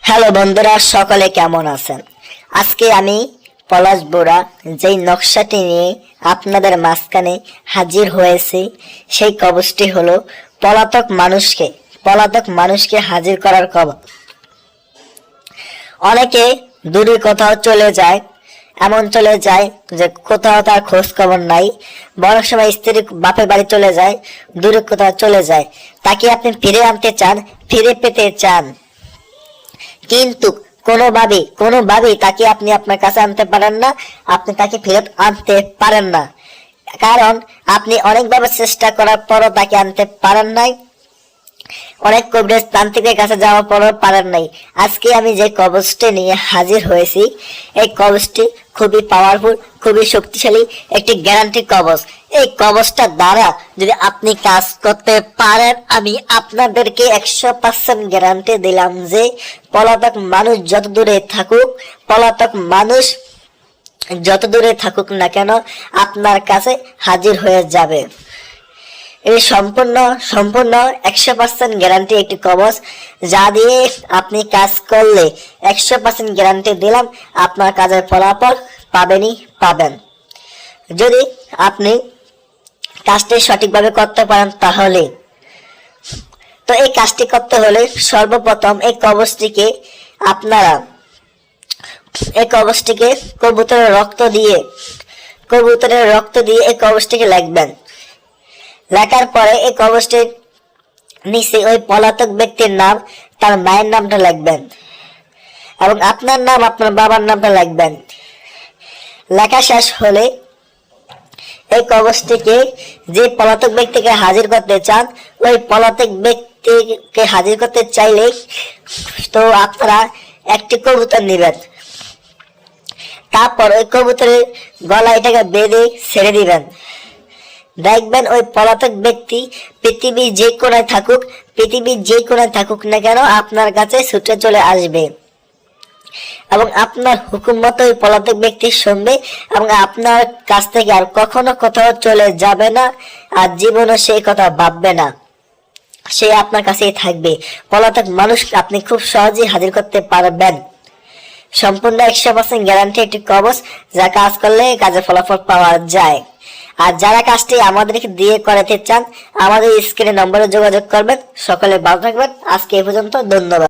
Hello বন্ধুরা, সকলে কেমন আছেন? আজকে আমি পলাশ বোরা যেই নকশাটি নিয়ে আপনাদের মাঝখানে হাজির হয়েছি, সেই কবচটি হলো পলাতক মানুষকে হাজির করার কবচ। অনেকে দূরে কোথাও চলে যায়, এমন চলে যায় যে কোথাও তার খোঁজ খবর নাই। অনেক সময় স্ত্রী বাপের বাড়ি চলে যায়, দূরে কোথাও চলে যায়, তাকে আপনি ফিরে আনতে চান, ফিরে পেতে চান, কিন্তু কোনোভাবেই তাকে আপনি আপনার কাছে আনতে পারেন না, আপনি তাকে ফেরত আনতে পারেন না। কারণ আপনি অনেকভাবে চেষ্টা করার পরও তাকে আনতে পারেন নাই, অনেক কবিরাজ তান্ত্রিকের কাছে যাওয়ার পরও পারেন নাই। আজকে আমি যে কবচটি নিয়ে হাজির হয়েছি, এই কবচটি খুবই পাওয়ারফুল, খুবই শক্তিশালী একটি গ্যারান্টি কবচ। এই কবচটার দ্বারা যদি আপনি কাজ করতে পারেন, আমি আপনাদেরকে 100% গ্যারান্টি দিলাম যে পলাতক মানুষ যত দূরে থাকুক না কেন, আপনার কাছে হাজির হয়ে যাবে। এই সম্পূর্ণ 100% গ্যারান্টি একটি কবচ, যা দিয়ে আপনি কাজ করলে 100% গ্যারান্টি দিলাম আপনার কাজের ফলাফল পাবেন। যদি আপনি কাজটি সঠিকভাবে করতে পারেন তাহলে। তো এই কাজটি করতে হলে সর্বপ্রথম এই কবচটিকে কবুতরের রক্ত দিয়ে এই কবচটিকে লিখবেন। লেখার পরে এই কবচটির নিচে ওই পলাতক ব্যক্তির নাম, তার মায়ের নামটা লিখবেন এবং আপনার নাম, আপনার বাবার নামটা লিখবেন। লেখা শেষ হলে এই কবচটিকে যে পলাতক ব্যক্তিকে হাজির করতে চান, ওই পলাতক ব্যক্তিকে হাজির করতে চাইলে তো আপনারা একটি কবুতর নেবেন। তারপর ওই কবুতরের গলা এটাকে বেঁধে ছেড়ে দিবেন। দেখবেন ওই পলাতক ব্যক্তি পৃথিবীর যে কোনায় থাকুক না কেন আপনার কাছে ছুটে চলে আসবে এবং আপনার হুকুম মতো ওই পলাতক ব্যক্তি শুনবে এবং আপনার কাছ থেকে আর কখনো কোথাও চলে যাবে না, আর জীবনও সেই কথা ভাববে না, সে আপনার কাছেই থাকবে। পলাতক মানুষ আপনি খুব সহজেই হাজির করতে পারবেন। সম্পূর্ণ 100% গ্যারান্টি একটি কবচ, যা কাজ করলে কাজের ফলাফল পাওয়া যায়। আর যারা কাজটি আমাদেরকে দিয়ে করাতে চান, আমাদের স্ক্রিনে নম্বরে যোগাযোগ করবেন। সকলে ভালো থাকবেন। আজকে এই পর্যন্ত, ধন্যবাদ।